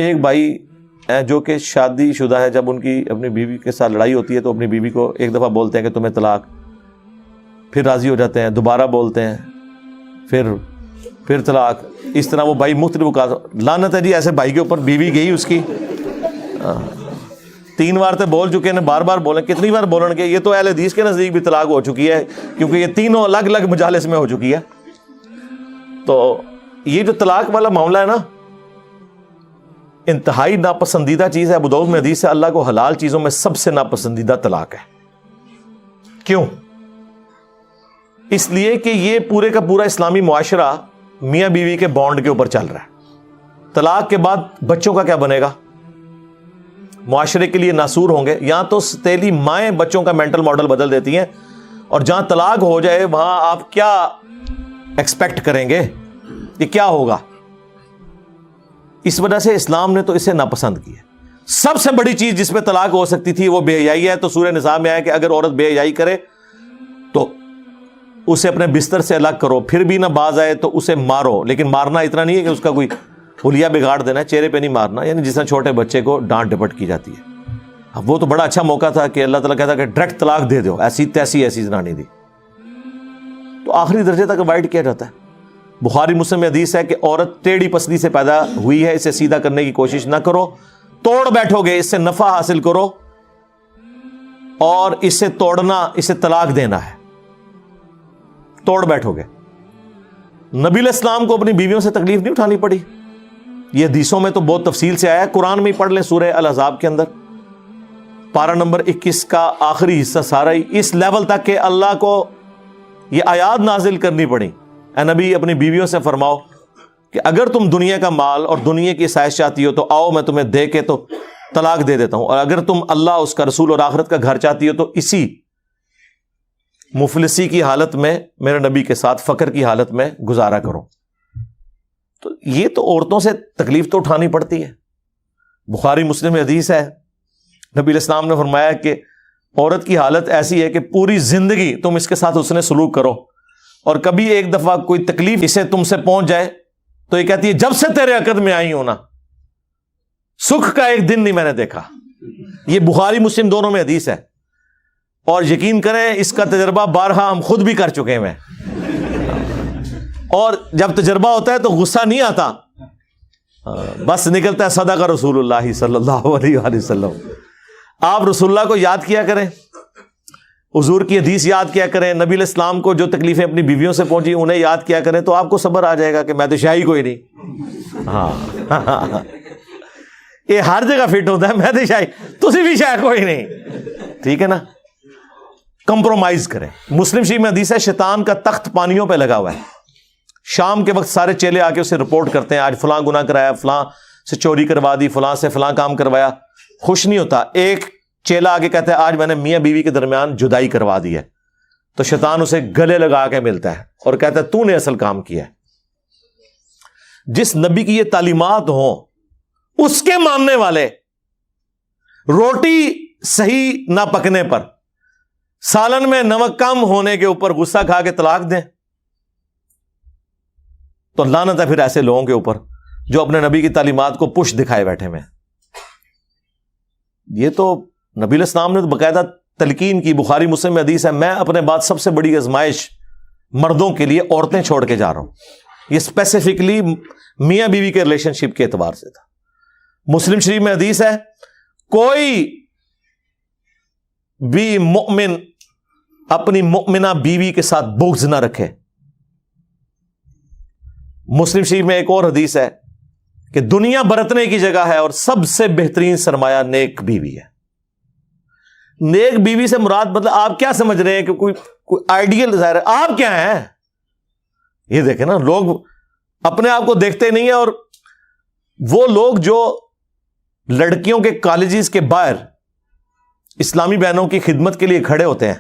ایک بھائی جو کہ شادی شدہ ہے، جب ان کی اپنی بیوی کے ساتھ لڑائی ہوتی ہے تو اپنی بیوی کو ایک دفعہ بولتے ہیں کہ تمہیں طلاق، پھر راضی ہو جاتے ہیں، دوبارہ بولتے ہیں، پھر طلاق. اس طرح وہ بھائی مختلف اوقات، لعنت ہے جی ایسے بھائی کے اوپر. بیوی گئی اس کی 3 بار تو بول چکے ہیں، بار بار بولیں، کتنی بار بولیں گے. یہ تو اہل حدیث کے نزدیک بھی طلاق ہو چکی ہے، کیونکہ یہ تینوں الگ الگ مجالس میں ہو چکی ہے. تو یہ جو طلاق والا معاملہ ہے نا، انتہائی ناپسندیدہ چیز ہے. ابو داؤد میں حدیث ہے، اللہ کو حلال چیزوں میں سب سے ناپسندیدہ طلاق ہے. کیوں؟ اس لیے کہ یہ پورے کا پورا اسلامی معاشرہ میاں بیوی کے بانڈ کے اوپر چل رہا ہے. طلاق کے بعد بچوں کا کیا بنے گا؟ معاشرے کے لیے ناسور ہوں گے. یہاں تو ستیلی مائیں بچوں کا مینٹل ماڈل بدل دیتی ہیں، اور جہاں طلاق ہو جائے وہاں آپ کیا ایکسپیکٹ کریں گے؟ یہ کیا ہوگا؟ اس وجہ سے اسلام نے تو اسے ناپسند کیا. سب سے بڑی چیز جس میں طلاق ہو سکتی تھی وہ بے حیائی ہے. تو سورہ نساء میں آیا کہ اگر عورت بے حیائی کرے تو اسے اپنے بستر سے الگ کرو، پھر بھی نہ باز آئے تو اسے مارو. لیکن مارنا اتنا نہیں ہے کہ اس کا کوئی حلیہ بگاڑ دینا ہے، چہرے پہ نہیں مارنا، یعنی جس طرح چھوٹے بچے کو ڈانٹ ڈپٹ کی جاتی ہے. اب وہ تو بڑا اچھا موقع تھا کہ اللہ تعالیٰ کہتا کہ ڈائریکٹ طلاق دے دو، ایسی تیسی ایسی زنانی دی. تو آخری درجے تک اوائڈ کیا جاتا ہے. بخاری مسلم میں حدیث ہے کہ عورت ٹیڑھی پسلی سے پیدا ہوئی ہے، اسے سیدھا کرنے کی کوشش نہ کرو، توڑ بیٹھو گے اس سے نفع حاصل کرو، اور اسے توڑنا، اسے طلاق دینا ہے. توڑ بیٹھو گے. نبی علیہ السلام کو اپنی بیویوں سے تکلیف نہیں اٹھانی پڑی. یہ حدیثوں میں تو بہت تفصیل سے آیا ہے. قرآن میں ہی پڑھ لیں سورہ الاحزاب کے اندر پارہ نمبر 21 کا آخری حصہ سارا ہی اس لیول تک کہ اللہ کو یہ آیات نازل کرنی پڑی. اے نبی اپنی بیویوں سے فرماؤ کہ اگر تم دنیا کا مال اور دنیا کی عیش چاہتی ہو تو آؤ، میں تمہیں دے کے تو طلاق دے دیتا ہوں، اور اگر تم اللہ، اس کا رسول اور آخرت کا گھر چاہتی ہو تو اسی مفلسی کی حالت میں میرے نبی کے ساتھ فقر کی حالت میں گزارا کرو. تو یہ تو عورتوں سے تکلیف تو اٹھانی پڑتی ہے. بخاری مسلم میں حدیث ہے، نبی علیہ السلام نے فرمایا کہ عورت کی حالت ایسی ہے کہ پوری زندگی تم اس کے ساتھ حسن سلوک کرو، اور کبھی ایک دفعہ کوئی تکلیف اسے تم سے پہنچ جائے تو یہ کہتی ہے جب سے تیرے عقد میں آئی ہوں نا، سکھ کا ایک دن نہیں میں نے دیکھا. یہ بخاری مسلم دونوں میں حدیث ہے، اور یقین کریں اس کا تجربہ بارہا ہم خود بھی کر چکے ہیں. اور جب تجربہ ہوتا ہے تو غصہ نہیں آتا، بس نکلتا ہے صدق رسول اللہ صلی اللہ علیہ وآلہ وسلم. آپ رسول اللہ کو یاد کیا کریں، حضور کی حدیث یاد کیا کریں، نبی علیہ السلام کو جو تکلیفیں اپنی بیویوں سے پہنچی انہیں یاد کیا کریں، تو آپ کو صبر آ جائے گا کہ میں تو شاہی کوئی نہیں. ہاں یہ ہر جگہ فٹ ہوتا ہے، میں تو شاہی، تسی بھی شاہی کوئی نہیں. ٹھیک ہے نا؟ کمپرومائز کریں. مسلم شریف میں حدیث ہے شیطان کا تخت پانیوں پہ لگا ہوا ہے. شام کے وقت سارے چیلے آ کے اسے رپورٹ کرتے ہیں، آج فلاں گناہ کرایا، فلاں سے چوری کروا دی، فلاں سے فلاں کام کروایا. خوش نہیں ہوتا. ایک چیلا آگے کہتا ہے آج میں نے میاں بیوی کے درمیان جدائی کروا دی ہے. تو شیطان اسے گلے لگا کے ملتا ہے اور کہتا ہے تو نے اصل کام کیا ہے. جس نبی کی یہ تعلیمات ہوں اس کے ماننے والے روٹی صحیح نہ پکنے پر، سالن میں نمک کم ہونے کے اوپر غصہ کھا کے طلاق دیں تو لعنت ہے پھر ایسے لوگوں کے اوپر جو اپنے نبی کی تعلیمات کو پش دکھائے بیٹھے میں. یہ تو نبی علیہ السلام نے تو باقاعدہ تلقین کی. بخاری مسلم میں حدیث ہے میں اپنے بعد سب سے بڑی آزمائش مردوں کے لیے عورتیں چھوڑ کے جا رہا ہوں. یہ اسپیسیفکلی میاں بیوی کے ریلیشن شپ کے اعتبار سے تھا. مسلم شریف میں حدیث ہے کوئی بھی مؤمن اپنی مؤمنہ بیوی کے ساتھ بغض نہ رکھے. مسلم شریف میں ایک اور حدیث ہے کہ دنیا برتنے کی جگہ ہے اور سب سے بہترین سرمایہ نیک بیوی ہے. نیک بیوی سے مراد مطلب آپ کیا سمجھ رہے ہیں کہ کوئی آئیڈیل ظاہر ہے؟ آپ کیا ہیں؟ یہ دیکھیں نا، لوگ اپنے آپ کو دیکھتے نہیں ہیں. اور وہ لوگ جو لڑکیوں کے کالجز کے باہر اسلامی بہنوں کی خدمت کے لیے کھڑے ہوتے ہیں،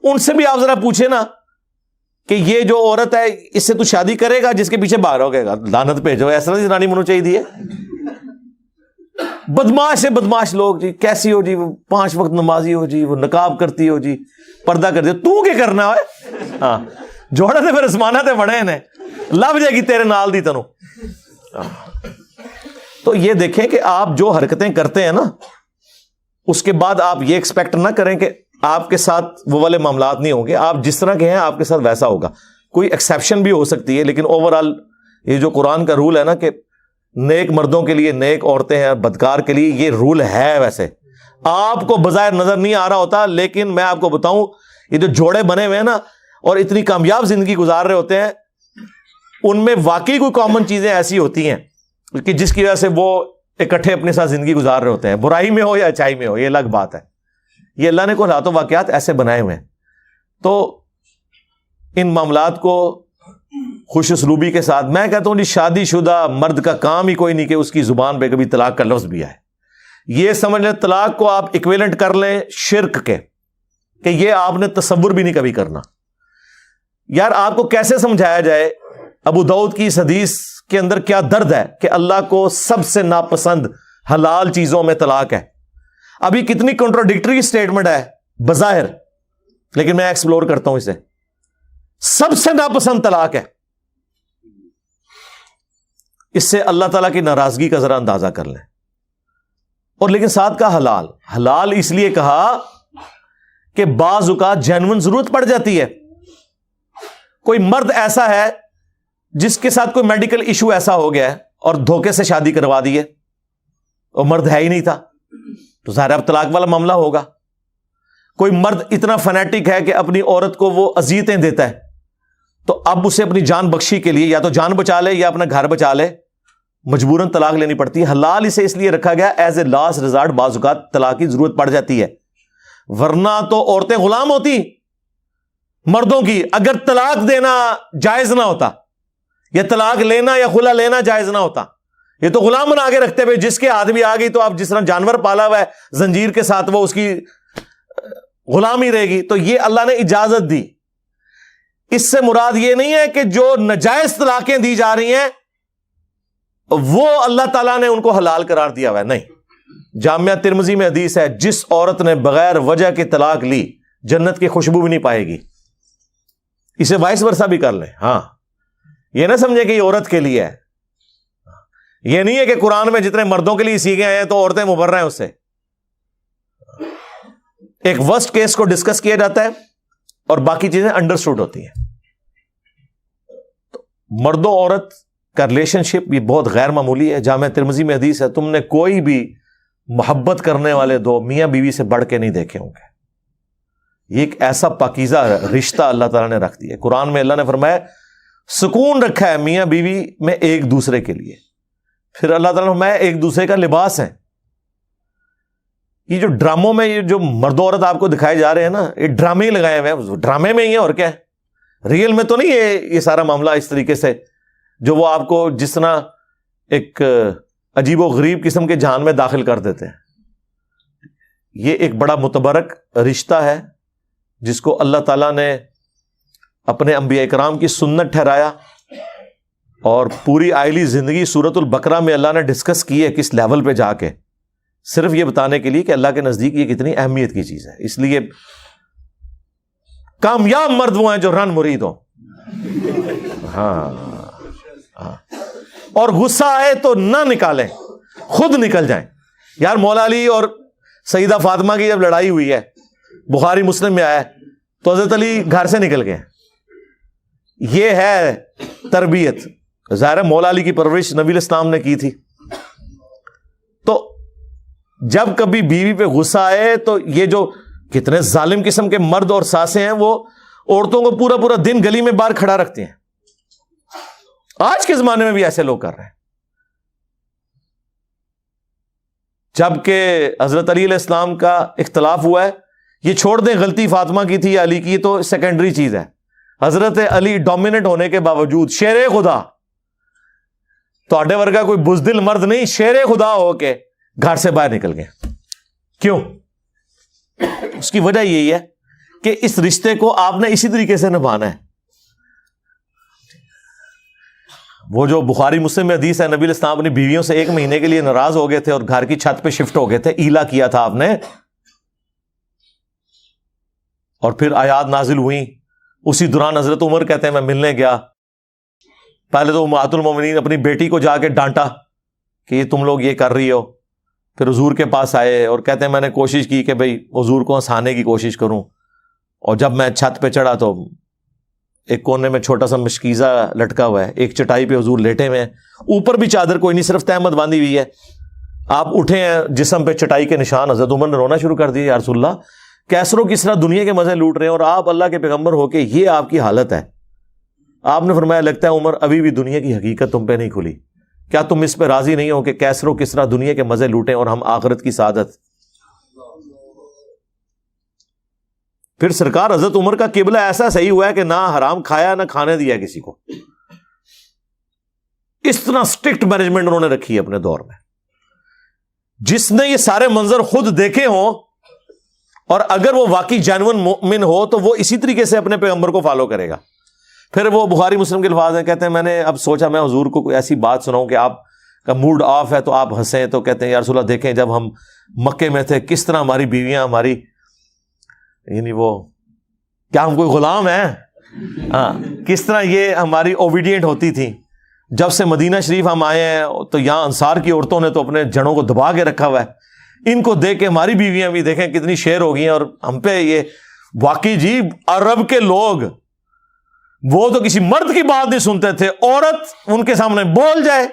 ان سے بھی آپ ذرا پوچھیں نا کہ یہ جو عورت ہے اس سے تو شادی کرے گا جس کے پیچھے باہر ہو گئے گا. لعنت بھیجو، ایسا زنانی منو چاہیے دی ہے. بدماش سے بدماش لوگ جی، کیسی ہو جی وہ 5 وقت نمازی ہو جی، وہ نقاب کرتی ہو جی، پردہ کر دیا، تو کیا کرنا ہے؟ ہاں جوڑے تے پھر اسمانہ تے بڑے نے، لب جائے گی تیرے نال دی تنوں. تو یہ دیکھیں کہ آپ جو حرکتیں کرتے ہیں نا, اس کے بعد آپ یہ ایکسپیکٹ نہ کریں کہ آپ کے ساتھ وہ والے معاملات نہیں ہوں گے. آپ جس طرح کے ہیں آپ کے ساتھ ویسا ہوگا. کوئی ایکسیپشن بھی ہو سکتی ہے, لیکن اوور آل یہ جو قرآن کا رول ہے نا کہ نیک مردوں کے لیے نیک عورتیں ہیں, بدکار کے لیے, یہ رول ہے. ویسے آپ کو بظاہر نظر نہیں آ رہا ہوتا, لیکن میں آپ کو بتاؤں یہ جو جوڑے بنے ہوئے ہیں نا اور اتنی کامیاب زندگی گزار رہے ہوتے ہیں, ان میں واقعی کوئی کامن چیزیں ایسی ہوتی ہیں کہ جس کی وجہ سے وہ اکٹھے اپنے ساتھ زندگی گزار رہے ہوتے ہیں, برائی میں ہو یا اچائی میں ہو, یہ الگ بات ہے. یہ اللہ نے کوئی حالات و واقعات ایسے بنائے ہوئے ہیں. تو ان معاملات کو خوش اسلوبی کے ساتھ, میں کہتا ہوں جی شادی شدہ مرد کا کام ہی کوئی نہیں کہ اس کی زبان پہ کبھی طلاق کا لفظ بھی آئے. یہ سمجھ لیں طلاق کو آپ ایکویلنٹ کر لیں شرک کے, کہ یہ آپ نے تصور بھی نہیں کبھی کرنا. یار آپ کو کیسے سمجھایا جائے ابو داؤد کی اس حدیث کے اندر کیا درد ہے کہ اللہ کو سب سے ناپسند حلال چیزوں میں طلاق ہے. ابھی کتنی کنٹراڈکٹری سٹیٹمنٹ ہے بظاہر, لیکن میں ایکسپلور کرتا ہوں اسے. سب سے ناپسند طلاق ہے. اس سے اللہ تعالیٰ کی ناراضگی کا ذرا اندازہ کر لیں. اور لیکن ساتھ کا حلال, حلال اس لیے کہا کہ بعض اوقات جینون ضرورت پڑ جاتی ہے. کوئی مرد ایسا ہے جس کے ساتھ کوئی میڈیکل ایشو ایسا ہو گیا ہے اور دھوکے سے شادی کروا دی ہے, اور مرد ہے ہی نہیں تھا, تو ظاہر اب طلاق والا معاملہ ہوگا. کوئی مرد اتنا فنیٹک ہے کہ اپنی عورت کو وہ اذیتیں دیتا ہے, تو اب اسے اپنی جان بخشی کے لیے یا تو جان بچا لے یا اپنا گھر بچا لے, مجبوراً طلاق لینی پڑتی ہے. حلال اسے اس لیے رکھا گیا ایز اے لاسٹ ریزارٹ, بعض اوقات طلاق کی ضرورت پڑ جاتی ہے, ورنہ تو عورتیں غلام ہوتی مردوں کی. اگر طلاق دینا جائز نہ ہوتا, یا طلاق لینا یا خلا لینا جائز نہ ہوتا, یہ تو غلام بنا کے رکھتے ہوئے جس کے ہاتھ بھی آ گئی تو آپ جس طرح جانور پالا ہوا ہے زنجیر کے ساتھ وہ اس کی غلامی رہے گی. تو یہ اللہ نے اجازت دی. اس سے مراد یہ نہیں ہے کہ جو ناجائز طلاقیں دی جا رہی ہیں وہ اللہ تعالیٰ نے ان کو حلال قرار دیا ہوا ہے, نہیں. جامعہ ترمذی میں حدیث ہے, جس عورت نے بغیر وجہ کے طلاق لی جنت کی خوشبو بھی نہیں پائے گی. اسے وائس ورثہ بھی کر لیں. ہاں, یہ نہ سمجھے کہ یہ عورت کے لیے ہے. یہ نہیں ہے کہ قرآن میں جتنے مردوں کے لیے سیکھے ہیں تو عورتیں مبرہ ہیں اس سے. ایک ورسٹ کیس کو ڈسکس کیا جاتا ہے اور باقی چیزیں انڈرسٹوڈ ہوتی ہیں. تو مرد و عورت کا ریلیشن شپ یہ بہت غیر معمولی ہے. جامعہ ترمذی میں حدیث ہے, تم نے کوئی بھی محبت کرنے والے دو میاں بیوی سے بڑھ کے نہیں دیکھے ہوں گے. یہ ایک ایسا پاکیزہ رشتہ اللہ تعالیٰ نے رکھ دیا. قرآن میں اللہ نے فرمایا سکون رکھا ہے میاں بیوی میں ایک دوسرے کے لیے. پھر اللہ تعالیٰ نے فرمایا ایک دوسرے کا لباس ہے. یہ جو ڈراموں میں یہ جو مرد و عورت آپ کو دکھائے جا رہے ہیں نا, یہ ڈرامے ہی لگائے ہوئے ہیں, ڈرامے میں ہی ہیں اور کیا ہے, ریئل میں تو نہیں ہے یہ سارا معاملہ اس طریقے سے جو وہ آپ کو جس طرح ایک عجیب و غریب قسم کے جہان میں داخل کر دیتے ہیں. یہ ایک بڑا متبرک رشتہ ہے جس کو اللہ تعالیٰ نے اپنے انبیاء کرام کی سنت ٹھہرایا, اور پوری آئلی زندگی سورۃ البقرہ میں اللہ نے ڈسکس کی ہے کس لیول پہ جا کے, صرف یہ بتانے کے لیے کہ اللہ کے نزدیک یہ کتنی اہمیت کی چیز ہے. اس لیے کامیاب مرد وہ ہیں جو رن مرید ہوں. ہاں, اور غصہ آئے تو نہ نکالیں, خود نکل جائیں. یار مولا علی اور سیدہ فاطمہ کی جب لڑائی ہوئی ہے, بخاری مسلم میں آیا ہے, تو حضرت علی گھر سے نکل گئے. یہ ہے تربیت. ظاہر مولا علی کی پرورش نبی الاسلام نے کی تھی. تو جب کبھی بیوی پہ غصہ آئے تو یہ جو کتنے ظالم قسم کے مرد اور ساسیں ہیں وہ عورتوں کو پورا پورا دن گلی میں باہر کھڑا رکھتے ہیں. آج کے زمانے میں بھی ایسے لوگ کر رہے ہیں. جبکہ حضرت علی علیہ السلام کا اختلاف ہوا ہے, یہ چھوڑ دیں غلطی فاطمہ کی تھی یا علی کی, یہ تو سیکنڈری چیز ہے. حضرت علی ڈومیننٹ ہونے کے باوجود شیر خدا, تو اڈے ورگا کوئی بزدل مرد نہیں, شیر خدا ہو کے گھر سے باہر نکل گئے. کیوں؟ اس کی وجہ یہی ہے کہ اس رشتے کو آپ نے اسی طریقے سے نبھانا ہے. وہ جو بخاری مسلم میں حدیث ہے, نبی علیہ السلام اپنی بیویوں سے 1 مہینے کے لیے ناراض ہو گئے تھے اور گھر کی چھت پہ شفٹ ہو گئے تھے, ایلا کیا تھا آپ نے, اور پھر آیات نازل ہوئیں. اسی دوران حضرت عمر کہتے ہیں میں ملنے گیا, پہلے تو امہات المومنین اپنی بیٹی کو جا کے ڈانٹا کہ یہ تم لوگ یہ کر رہی ہو. پھر حضور کے پاس آئے اور کہتے ہیں میں نے کوشش کی کہ بھئی حضور کو ہنسانے کی کوشش کروں, اور جب میں چھت پہ چڑھا تو ایک کونے میں چھوٹا سا مشکیزہ لٹکا ہوا ہے, ایک چٹائی پہ حضور لیٹے ہوئے ہیں, اوپر بھی چادر کوئی نہیں, صرف تہمت باندھی ہوئی ہے. آپ اٹھے ہیں, جسم پہ چٹائی کے نشان. حضرت عمر نے رونا شروع کر دیا, یا رسول اللہ کیسر و کسریٰ دنیا کے مزے لوٹ رہے ہیں اور آپ اللہ کے پیغمبر ہو کے یہ آپ کی حالت ہے. آپ نے فرمایا لگتا ہے عمر ابھی بھی دنیا کی حقیقت تم پہ نہیں کھلی, کیا تم اس پہ راضی نہیں ہو کہ کیسر و کسریٰ دنیا کے مزے لوٹیں اور ہم آخرت کی سعادت. پھر سرکار حضرت عمر کا قبلہ ایسا صحیح ہوا ہے کہ نہ حرام کھایا نہ کھانے دیا کسی کو. اس طرح اسٹرکٹ مینجمنٹ انہوں نے رکھی ہے اپنے دور میں. جس نے یہ سارے منظر خود دیکھے ہوں اور اگر وہ واقعی جینوئن مومن ہو تو وہ اسی طریقے سے اپنے پیغمبر کو فالو کرے گا. پھر وہ بخاری مسلم کے الفاظ ہیں, کہتے ہیں میں نے اب سوچا میں حضور کو کوئی ایسی بات سناؤں کہ آپ کا موڈ آف ہے تو آپ ہنسیں. تو کہتے ہیں یا رسول اللہ دیکھیں جب ہم مکے میں تھے کس طرح ہماری بیویاں ہماری یعنی وہ کیا ہم کوئی غلام ہیں, ہاں کس طرح یہ ہماری اوبیڈینٹ ہوتی تھی. جب سے مدینہ شریف ہم آئے ہیں تو یہاں انصار کی عورتوں نے تو اپنے جڑوں کو دبا کے رکھا ہوا ہے. ان کو دیکھ کے ہماری بیویاں بھی دیکھیں کتنی شیر ہو گئی ہیں, اور ہم پہ یہ واقعی جی عرب کے لوگ وہ تو کسی مرد کی بات نہیں سنتے تھے, عورت ان کے سامنے بول جائے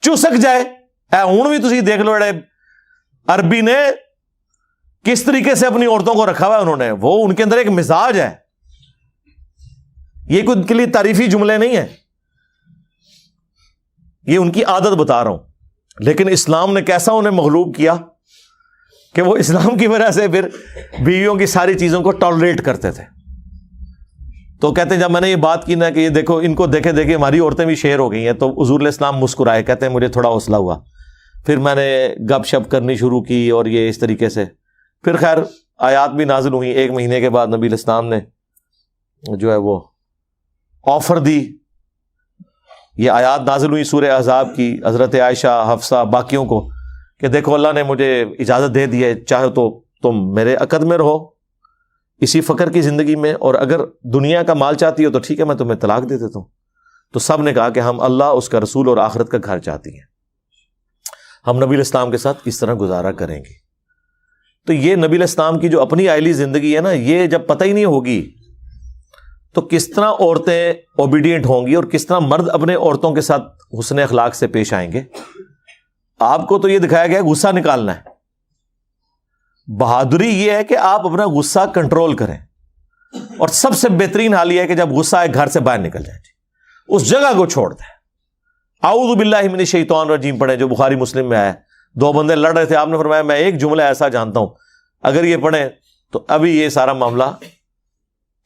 چسک جائے. ہوں بھی تسی دیکھ لو عربی نے کس طریقے سے اپنی عورتوں کو رکھا ہوا ہے انہوں نے, وہ ان کے اندر ایک مزاج ہے. یہ کوئی ان کے لیے تعریفی جملے نہیں ہیں, یہ ان کی عادت بتا رہا ہوں. لیکن اسلام نے کیسا انہیں مغلوب کیا کہ وہ اسلام کی وجہ سے پھر بیویوں کی ساری چیزوں کو ٹالریٹ کرتے تھے. تو کہتے ہیں جب میں نے یہ بات کی نا کہ یہ دیکھو ان کو دیکھے دیکھے ہماری عورتیں بھی شیر ہو گئی ہیں, تو حضور علیہ السلام مسکرائے, کہتے ہیں مجھے تھوڑا حوصلہ ہوا. پھر میں نے گپ شپ کرنی شروع کی اور یہ اس طریقے سے پھر خیر آیات بھی نازل ہوئی. 1 مہینے کے بعد نبی علیہ السلام نے جو ہے وہ آفر دی, یہ آیات نازل ہوئی سورہ احزاب کی, حضرت عائشہ حفصہ باقیوں کو, کہ دیکھو اللہ نے مجھے اجازت دے دی ہے, چاہے تو تم میرے عقد میں رہو اسی فقر کی زندگی میں, اور اگر دنیا کا مال چاہتی ہو تو ٹھیک ہے میں تمہیں طلاق دے دیتا ہوں. تو سب نے کہا کہ ہم اللہ اس کا رسول اور آخرت کا گھر چاہتی ہیں, ہم نبی علیہ السلام کے ساتھ کس طرح گزارا کریں گے. تو یہ نبی علیہ السلام کی جو اپنی آئلی زندگی ہے نا, یہ جب پتہ ہی نہیں ہوگی تو کس طرح عورتیں اوبیڈینٹ ہوں گی اور کس طرح مرد اپنے عورتوں کے ساتھ حسن اخلاق سے پیش آئیں گے. آپ کو تو یہ دکھایا گیا غصہ نکالنا ہے, بہادری یہ ہے کہ آپ اپنا غصہ کنٹرول کریں, اور سب سے بہترین حال یہ ہے کہ جب غصہ آئے گھر سے باہر نکل جائیں, اس جگہ کو چھوڑ دیں. اعوذ باللہ من الشیطان الرجیم پڑھیں جو بخاری مسلم میں آیا. 2 بندے لڑ رہے تھے, آپ نے فرمایا میں ایک جملہ ایسا جانتا ہوں اگر یہ پڑھیں تو ابھی یہ سارا معاملہ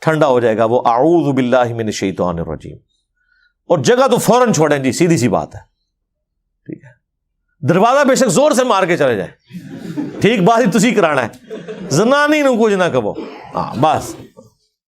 ٹھنڈا ہو جائے گا, وہ اعوذ باللہ من الشیطان الرجیم, اور جگہ تو فوراً چھوڑیں جی, سیدھی سی بات ہے. ٹھیک ہے, دروازہ بے شک زور سے مار کے چلے جائیں, ٹھیک بات ہی تسی کرانا ہے, زنانی نو کچھ نہ کہو, ہاں بس